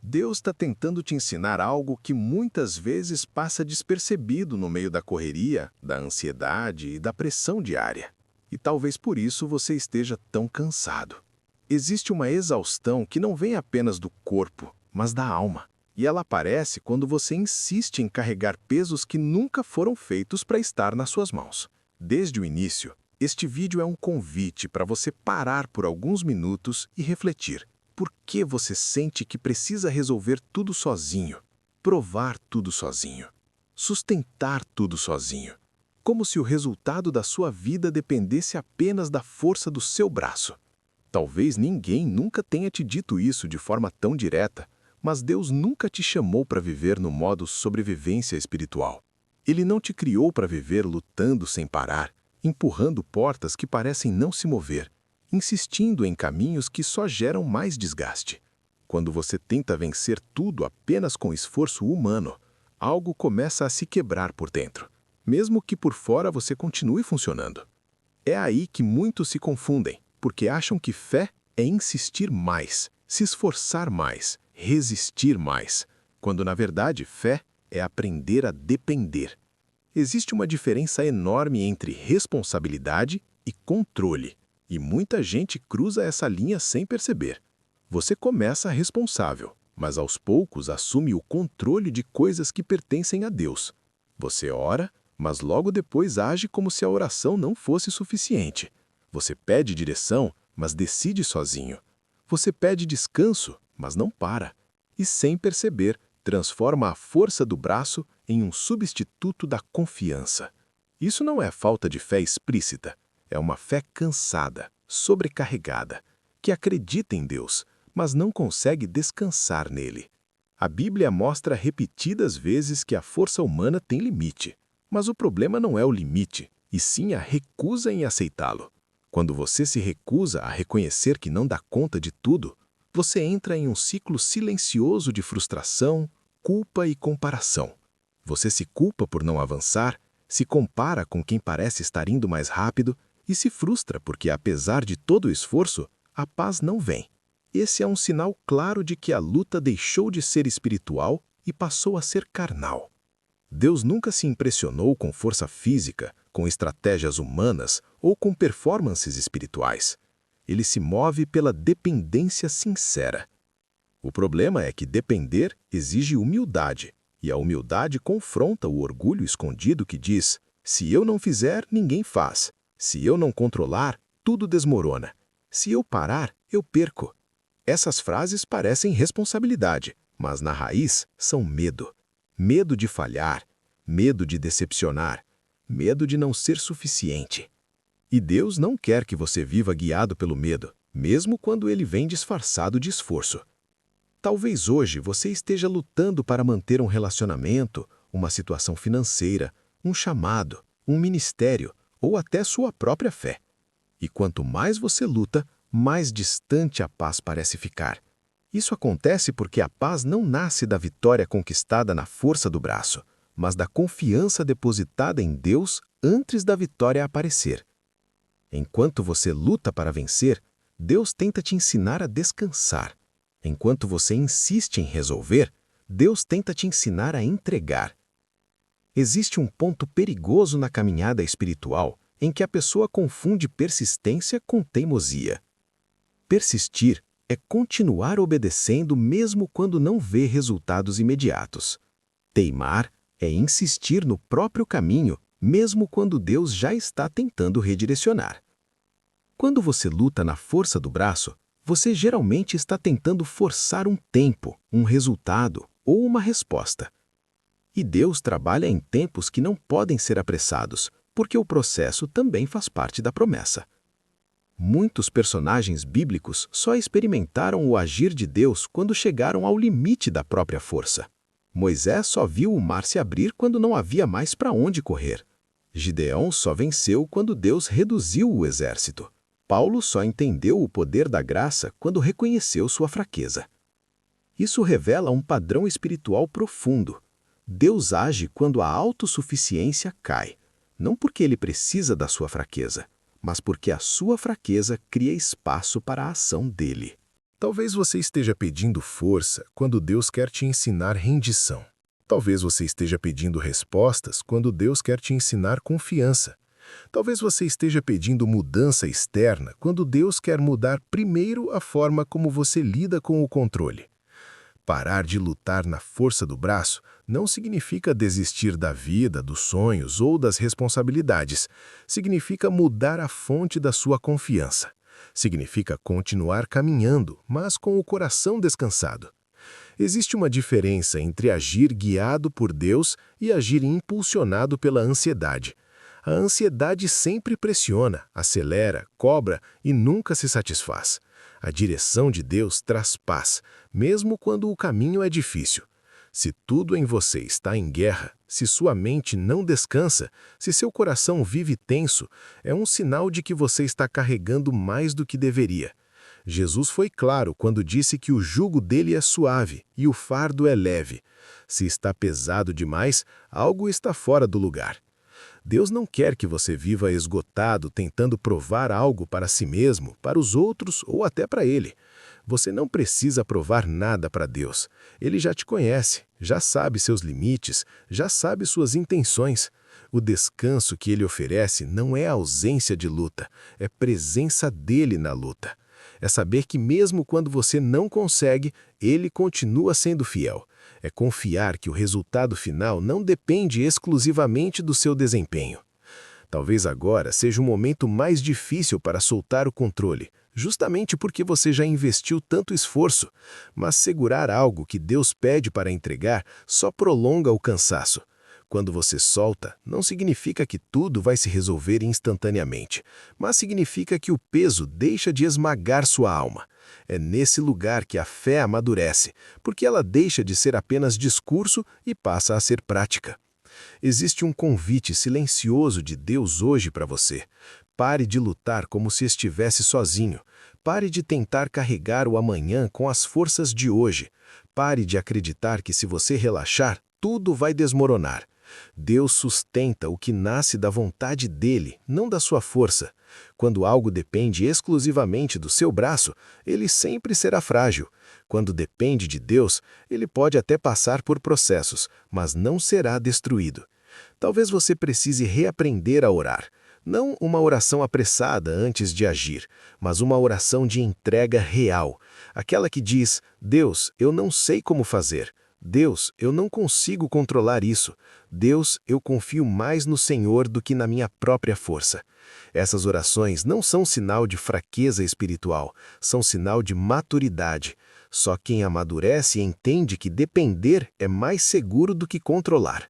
Deus está tentando te ensinar algo que muitas vezes passa despercebido no meio da correria, da ansiedade e da pressão diária. E talvez por isso você esteja tão cansado. Existe uma exaustão que não vem apenas do corpo, mas da alma. E ela aparece quando você insiste em carregar pesos que nunca foram feitos para estar nas suas mãos. Desde o início, este vídeo é um convite para você parar por alguns minutos e refletir. Por que você sente que precisa resolver tudo sozinho, provar tudo sozinho, sustentar tudo sozinho? Como se o resultado da sua vida dependesse apenas da força do seu braço. Talvez ninguém nunca tenha te dito isso de forma tão direta, mas Deus nunca te chamou para viver no modo sobrevivência espiritual. Ele não te criou para viver lutando sem parar, empurrando portas que parecem não se mover, insistindo em caminhos que só geram mais desgaste. Quando você tenta vencer tudo apenas com esforço humano, algo começa a se quebrar por dentro, mesmo que por fora você continue funcionando. É aí que muitos se confundem, porque acham que fé é insistir mais, se esforçar mais, resistir mais, quando na verdade fé é aprender a depender. Existe uma diferença enorme entre responsabilidade e controle. E muita gente cruza essa linha sem perceber. Você começa responsável, mas aos poucos assume o controle de coisas que pertencem a Deus. Você ora, mas logo depois age como se a oração não fosse suficiente. Você pede direção, mas decide sozinho. Você pede descanso, mas não para. E sem perceber, transforma a força do braço em um substituto da confiança. Isso não é falta de fé explícita. É uma fé cansada, sobrecarregada, que acredita em Deus, mas não consegue descansar nele. A Bíblia mostra repetidas vezes que a força humana tem limite, mas o problema não é o limite, e sim a recusa em aceitá-lo. Quando você se recusa a reconhecer que não dá conta de tudo, você entra em um ciclo silencioso de frustração, culpa e comparação. Você se culpa por não avançar, se compara com quem parece estar indo mais rápido, e se frustra porque, apesar de todo o esforço, a paz não vem. Esse é um sinal claro de que a luta deixou de ser espiritual e passou a ser carnal. Deus nunca se impressionou com força física, com estratégias humanas ou com performances espirituais. Ele se move pela dependência sincera. O problema é que depender exige humildade, e a humildade confronta o orgulho escondido que diz: se eu não fizer, ninguém faz. Se eu não controlar, tudo desmorona. Se eu parar, eu perco. Essas frases parecem responsabilidade, mas na raiz são medo. Medo de falhar, medo de decepcionar, medo de não ser suficiente. E Deus não quer que você viva guiado pelo medo, mesmo quando ele vem disfarçado de esforço. Talvez hoje você esteja lutando para manter um relacionamento, uma situação financeira, um chamado, um ministério, ou até sua própria fé. E quanto mais você luta, mais distante a paz parece ficar. Isso acontece porque a paz não nasce da vitória conquistada na força do braço, mas da confiança depositada em Deus antes da vitória aparecer. Enquanto você luta para vencer, Deus tenta te ensinar a descansar. Enquanto você insiste em resolver, Deus tenta te ensinar a entregar. Existe um ponto perigoso na caminhada espiritual em que a pessoa confunde persistência com teimosia. Persistir é continuar obedecendo mesmo quando não vê resultados imediatos. Teimar é insistir no próprio caminho mesmo quando Deus já está tentando redirecionar. Quando você luta na força do braço, você geralmente está tentando forçar um tempo, um resultado ou uma resposta. E Deus trabalha em tempos que não podem ser apressados, porque o processo também faz parte da promessa. Muitos personagens bíblicos só experimentaram o agir de Deus quando chegaram ao limite da própria força. Moisés só viu o mar se abrir quando não havia mais para onde correr. Gideão só venceu quando Deus reduziu o exército. Paulo só entendeu o poder da graça quando reconheceu sua fraqueza. Isso revela um padrão espiritual profundo. Deus age quando a autossuficiência cai, não porque ele precisa da sua fraqueza, mas porque a sua fraqueza cria espaço para a ação dele. Talvez você esteja pedindo força quando Deus quer te ensinar rendição. Talvez você esteja pedindo respostas quando Deus quer te ensinar confiança. Talvez você esteja pedindo mudança externa quando Deus quer mudar primeiro a forma como você lida com o controle. Parar de lutar na força do braço não significa desistir da vida, dos sonhos ou das responsabilidades. Significa mudar a fonte da sua confiança. Significa continuar caminhando, mas com o coração descansado. Existe uma diferença entre agir guiado por Deus e agir impulsionado pela ansiedade. A ansiedade sempre pressiona, acelera, cobra e nunca se satisfaz. A direção de Deus traz paz, mesmo quando o caminho é difícil. Se tudo em você está em guerra, se sua mente não descansa, se seu coração vive tenso, é um sinal de que você está carregando mais do que deveria. Jesus foi claro quando disse que o jugo dele é suave e o fardo é leve. Se está pesado demais, algo está fora do lugar. Deus não quer que você viva esgotado tentando provar algo para si mesmo, para os outros ou até para Ele. Você não precisa provar nada para Deus. Ele já te conhece, já sabe seus limites, já sabe suas intenções. O descanso que Ele oferece não é ausência de luta, é presença dEle na luta. É saber que mesmo quando você não consegue, Ele continua sendo fiel. É confiar que o resultado final não depende exclusivamente do seu desempenho. Talvez agora seja o momento mais difícil para soltar o controle, justamente porque você já investiu tanto esforço, mas segurar algo que Deus pede para entregar só prolonga o cansaço. Quando você solta, não significa que tudo vai se resolver instantaneamente, mas significa que o peso deixa de esmagar sua alma. É nesse lugar que a fé amadurece, porque ela deixa de ser apenas discurso e passa a ser prática. Existe um convite silencioso de Deus hoje para você. Pare de lutar como se estivesse sozinho. Pare de tentar carregar o amanhã com as forças de hoje. Pare de acreditar que se você relaxar, tudo vai desmoronar. Deus sustenta o que nasce da vontade dele, não da sua força. Quando algo depende exclusivamente do seu braço, ele sempre será frágil. Quando depende de Deus, ele pode até passar por processos, mas não será destruído. Talvez você precise reaprender a orar. Não uma oração apressada antes de agir, mas uma oração de entrega real. Aquela que diz: Deus, eu não sei como fazer. Deus, eu não consigo controlar isso. Deus, eu confio mais no Senhor do que na minha própria força. Essas orações não são sinal de fraqueza espiritual, são sinal de maturidade. Só quem amadurece entende que depender é mais seguro do que controlar.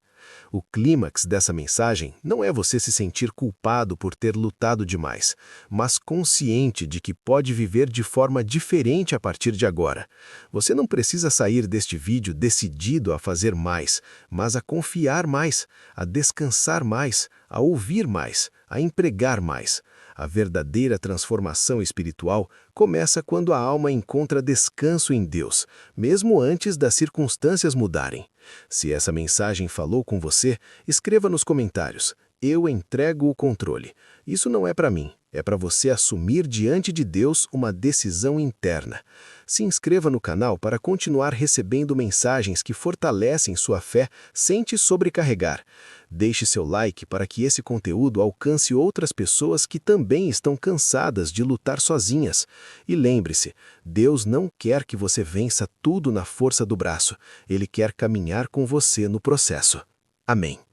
O clímax dessa mensagem não é você se sentir culpado por ter lutado demais, mas consciente de que pode viver de forma diferente a partir de agora. Você não precisa sair deste vídeo decidido a fazer mais, mas a confiar mais, a descansar mais, a ouvir mais, a empregar mais. A verdadeira transformação espiritual começa quando a alma encontra descanso em Deus, mesmo antes das circunstâncias mudarem. Se essa mensagem falou com você, escreva nos comentários: eu entrego o controle. Isso não é para mim, é para você assumir diante de Deus uma decisão interna. Se inscreva no canal para continuar recebendo mensagens que fortalecem sua fé sem te sobrecarregar. Deixe seu like para que esse conteúdo alcance outras pessoas que também estão cansadas de lutar sozinhas. E lembre-se, Deus não quer que você vença tudo na força do braço. Ele quer caminhar com você no processo. Amém.